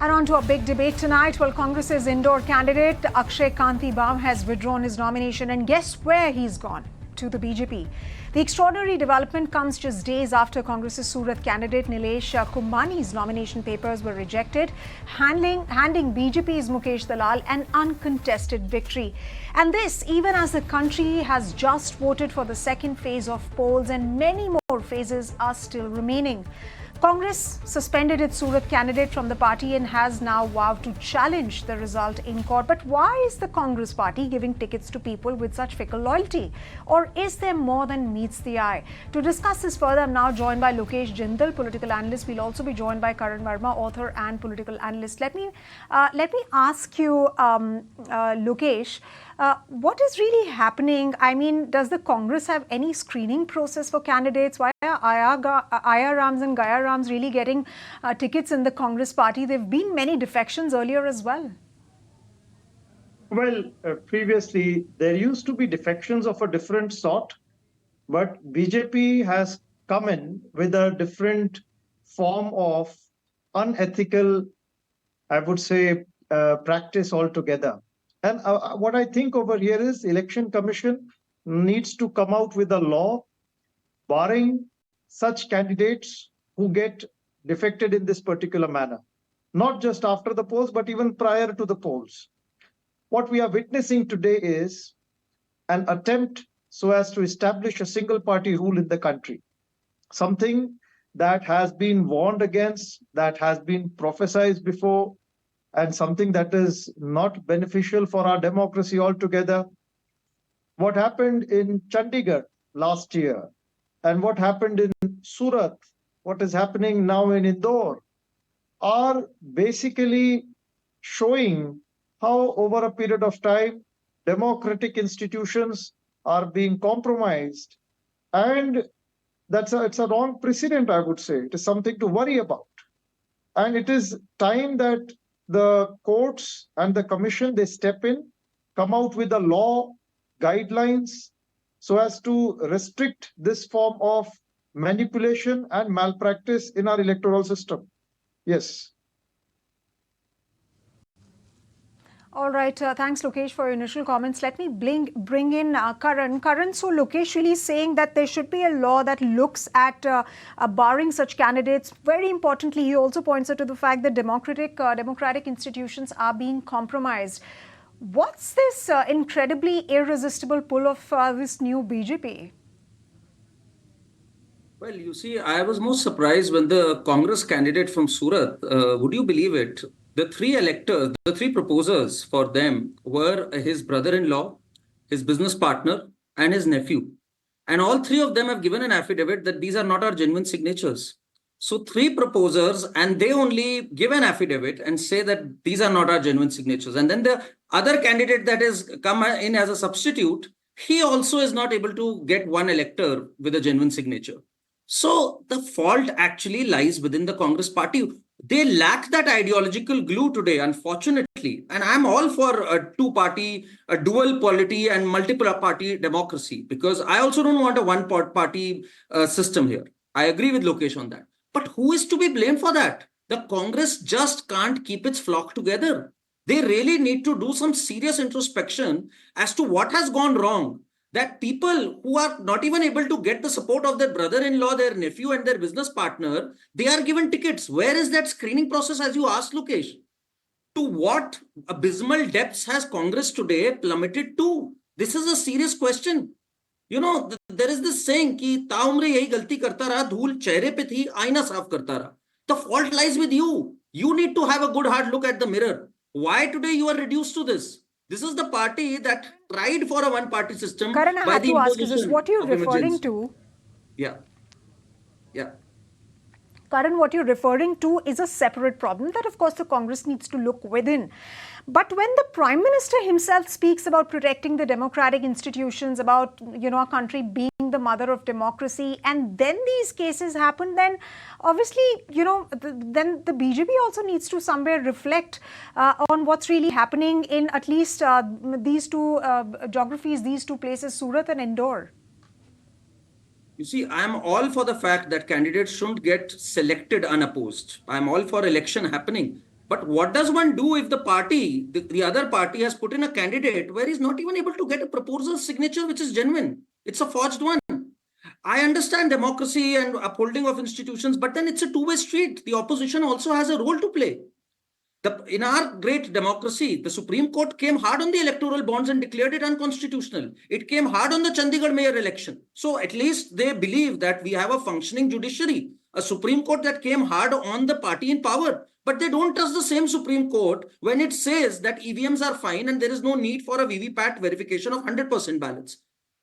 And on to a big debate tonight. Well, Congress's Indore candidate Akshay Kanti Bam has withdrawn his nomination, and guess where he's gone? To the BJP. The extraordinary development comes just days after Congress's Surat candidate Nilesh Kumbhani's nomination papers were rejected, handing BJP's Mukesh Dalal an uncontested victory. And this even as the country has just voted for the second phase of polls and many more phases are still remaining. Congress suspended its Surat candidate from the party and has now vowed to challenge the result in court. But why is the Congress party giving tickets to people with such fickle loyalty? Or is there more than meets the eye? To discuss this further, I'm now joined by Lokesh Jindal, political analyst. We'll also be joined by Karan Verma, author and political analyst. Let me ask you, Lokesh, what is really happening? I mean, does the Congress have any screening process for candidates? Why are Aya Rams and Gaya Rams really getting tickets in the Congress party? There have been many defections earlier as well. Well, previously, there used to be defections of a different sort, but BJP has come in with a different form of unethical, I would say, practice altogether. And what I think over here is Election Commission needs to come out with a law barring such candidates who get defected in this particular manner, not just after the polls, but even prior to the polls. What we are witnessing today is an attempt so as to establish a single party rule in the country, something that has been warned against, that has been prophesied before, and something that is not beneficial for our democracy altogether. What happened in Chandigarh last year and what happened in Surat, what is happening now in Indore, are basically showing how over a period of time democratic institutions are being compromised. And it's a wrong precedent, I would say. It is something to worry about. And it is time that the courts and the commission, they step in, come out with a law, guidelines, so as to restrict this form of manipulation and malpractice in our electoral system. Yes. All right. Thanks, Lokesh, for your initial comments. Let me bring in Karan. Karan, so Lokesh really saying that there should be a law that looks at barring such candidates. Very importantly, he also points out to the fact that democratic institutions are being compromised. What's this incredibly irresistible pull of this new BJP? Well, you see, I was most surprised when the Congress candidate from Surat, would you believe it? The three electors, the three proposers for them were his brother-in-law, his business partner, and his nephew. And all three of them have given an affidavit that these are not our genuine signatures. So three proposers, and they only give an affidavit and say that these are not our genuine signatures. And then the other candidate that has come in as a substitute, he also is not able to get one elector with a genuine signature. So the fault actually lies within the Congress party. They lack that ideological glue today, unfortunately. And I'm all for a two-party, a dual polity and multiple party democracy, because I also don't want a one-party system here. I agree with Lokesh on that. But who is to be blamed for that? The Congress just can't keep its flock together. They really need to do some serious introspection as to what has gone wrong. That people who are not even able to get the support of their brother-in-law, their nephew and their business partner, they are given tickets. Where is that screening process, as you asked, Lokesh? To what abysmal depths has Congress today plummeted to? This is a serious question. You know, there is this saying कि ताउम्र यही गलती करता रहा, धूल चेहरे पे थी, आईना साफ करता रहा. The fault lies with you. You need to have a good hard look at the mirror. Why today you are reduced to this? This is the party that tried for a one-party system. Karan, I had to ask, is this what you're referring to? Yeah. Karan, what you're referring to is a separate problem that, of course, the Congress needs to look within. But when the Prime Minister himself speaks about protecting the democratic institutions, about, our country being the mother of democracy, and then these cases happen, then obviously, then the BJP also needs to somewhere reflect on what's really happening in at least these two geographies, these two places, Surat and Indore. You see, I'm all for the fact that candidates shouldn't get selected unopposed. I'm all for election happening. But what does one do if the party, the other party has put in a candidate where he's not even able to get a proposal signature which is genuine? It's a forged one. I understand democracy and upholding of institutions, but then it's a two-way street. The opposition also has a role to play. In our great democracy, the Supreme Court came hard on the electoral bonds and declared it unconstitutional. It came hard on the Chandigarh mayor election. So at least they believe that we have a functioning judiciary, a Supreme Court that came hard on the party in power. But they don't trust the same Supreme Court when it says that EVMs are fine and there is no need for a VVPAT verification of 100% ballots.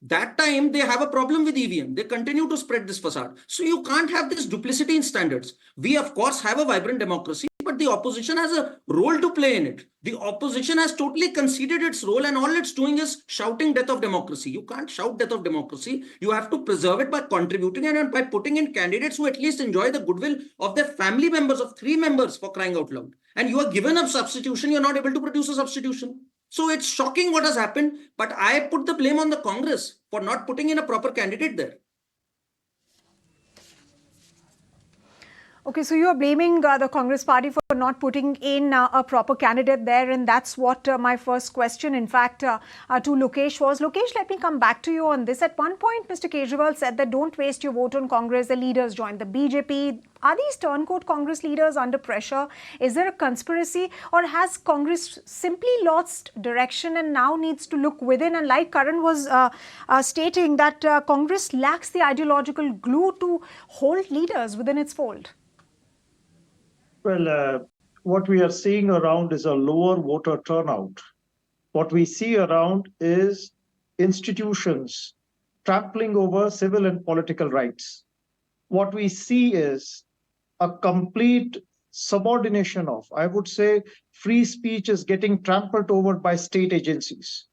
That time they have a problem with EVM. They continue to spread this facade. So you can't have this duplicity in standards. We, of course, have a vibrant democracy, but the opposition has a role to play in it. The opposition has totally conceded its role, and all it's doing is shouting death of democracy. You can't shout death of democracy. You have to preserve it by contributing and by putting in candidates who at least enjoy the goodwill of their family members, of 3 members, for crying out loud. And you are given a substitution, you're not able to produce a substitution. So it's shocking what has happened, but I put the blame on the Congress for not putting in a proper candidate there. Okay, so you are blaming the Congress party for not putting in a proper candidate there, and that's what my first question, in fact, to Lokesh was. Lokesh, let me come back to you on this. At one point, Mr. Kejriwal said that don't waste your vote on Congress, the leaders joined the BJP. Are these turncoat Congress leaders under pressure? Is there a conspiracy, or has Congress simply lost direction and now needs to look within? And like Karan was stating, that Congress lacks the ideological glue to hold leaders within its fold. Well, what we are seeing around is a lower voter turnout. What we see around is institutions trampling over civil and political rights. What we see is a complete subordination of, I would say, free speech is getting trampled over by state agencies.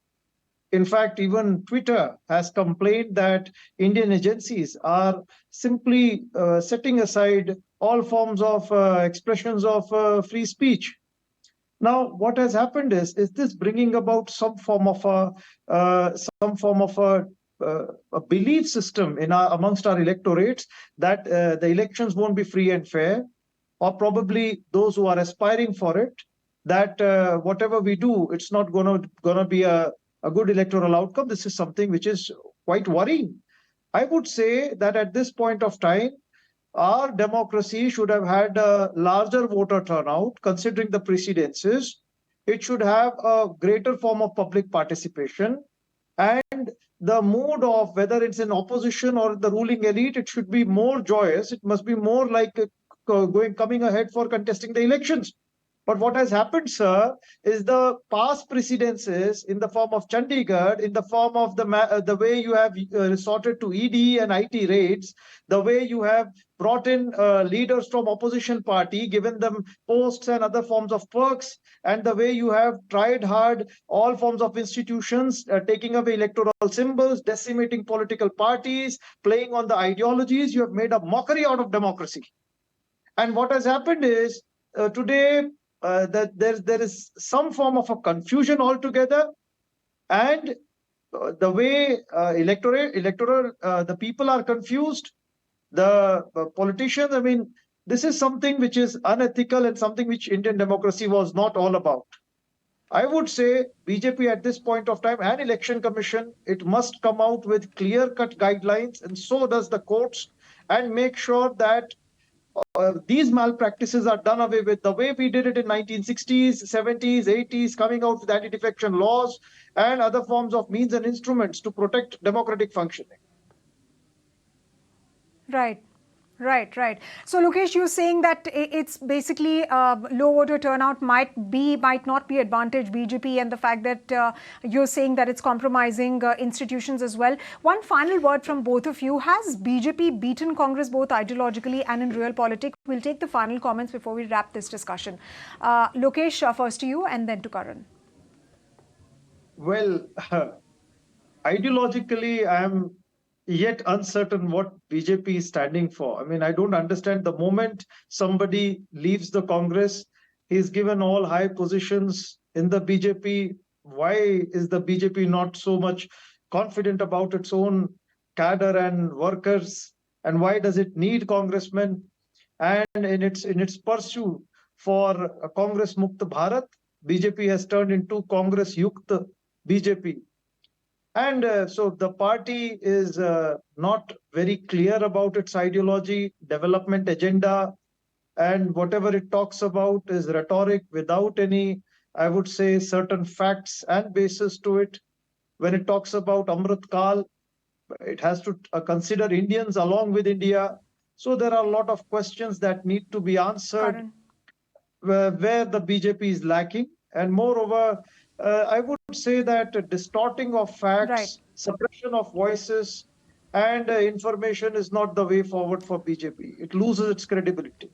In fact, even Twitter has complained that Indian agencies are simply setting aside all forms of expressions of free speech. Now, what has happened is this bringing about some form of a belief system in amongst our electorates that the elections won't be free and fair, or probably those who are aspiring for it, that whatever we do, it's not gonna be a good electoral outcome. This is something which is quite worrying. I would say that at this point of time, our democracy should have had a larger voter turnout, considering the precedences. It should have a greater form of public participation. And the mood of whether it's in opposition or the ruling elite, it should be more joyous. It must be more like coming ahead for contesting the elections. But what has happened, sir, is the past precedences in the form of Chandigarh, in the form of the way you have resorted to ED and IT raids, the way you have brought in leaders from opposition party, given them posts and other forms of perks, and the way you have tried hard all forms of institutions, taking away electoral symbols, decimating political parties, playing on the ideologies, you have made a mockery out of democracy. And what has happened is today, that there is some form of a confusion altogether, and the way the people are confused, the politicians. I mean, this is something which is unethical and something which Indian democracy was not all about. I would say BJP at this point of time and Election Commission, it must come out with clear-cut guidelines, and so does the courts, and make sure that these malpractices are done away with, the way we did it in 1960s, 70s, 80s, coming out with anti-defection laws and other forms of means and instruments to protect democratic functioning. Right. So, Lokesh, you're saying that it's basically low voter turnout might not be advantage BJP, and the fact that you're saying that it's compromising institutions as well. One final word from both of you. Has BJP beaten Congress both ideologically and in real politics? We'll take the final comments before we wrap this discussion. Lokesh, first to you and then to Karan. Well, ideologically, I am yet uncertain what BJP is standing for. I mean, I don't understand. The moment somebody leaves the Congress, he's given all high positions in the BJP. Why is the BJP not so much confident about its own cadre and workers? And why does it need congressmen? And in its pursuit for Congress Mukt Bharat. BJP has turned into Congress Yukt BJP. And so the party is not very clear about its ideology, development agenda, and whatever it talks about is rhetoric without any, I would say, certain facts and basis to it. When it talks about Amrit Kal, it has to consider Indians along with India. So there are a lot of questions that need to be answered. Karan. Where the BJP is lacking. And moreover, I would say that distorting of facts, Right. suppression of voices, and information is not the way forward for BJP. It loses its credibility.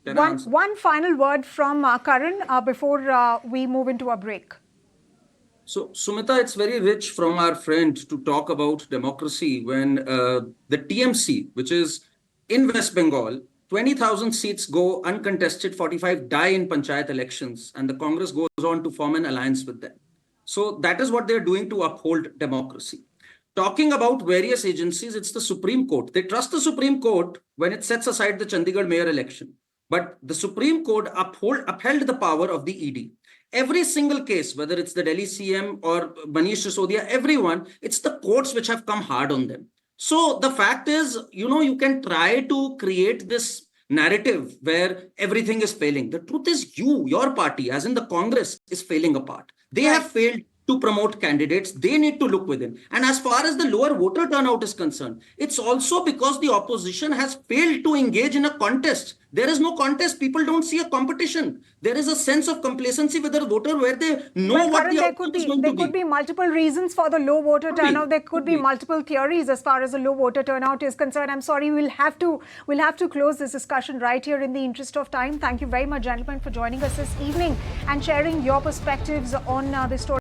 Can I answer? One final word from Karan before we move into a break. So, Sumita, it's very rich from our friend to talk about democracy when the TMC, which is in West Bengal, 20,000 seats go uncontested, 45 die in panchayat elections, and the Congress goes on to form an alliance with them. So that is what they're doing to uphold democracy. Talking about various agencies, it's the Supreme Court. They trust the Supreme Court when it sets aside the Chandigarh mayor election. But the Supreme Court upheld the power of the ED. Every single case, whether it's the Delhi CM or Manish Sisodia, everyone, it's the courts which have come hard on them. So the fact is, you can try to create this narrative where everything is failing. The truth is your party, as in the Congress, is failing apart. They have failed to promote candidates. They need to look within. And as far as the lower voter turnout is concerned, it's also because the opposition has failed to engage in a contest. There is no contest. People don't see a competition. There is a sense of complacency with the voter where they know what Karan, the outcome is going to be. There could be multiple reasons for the low voter turnout. There could be multiple theories as far as the low voter turnout is concerned. I'm sorry, we'll have to close this discussion right here in the interest of time. Thank you very much, gentlemen, for joining us this evening and sharing your perspectives on this story.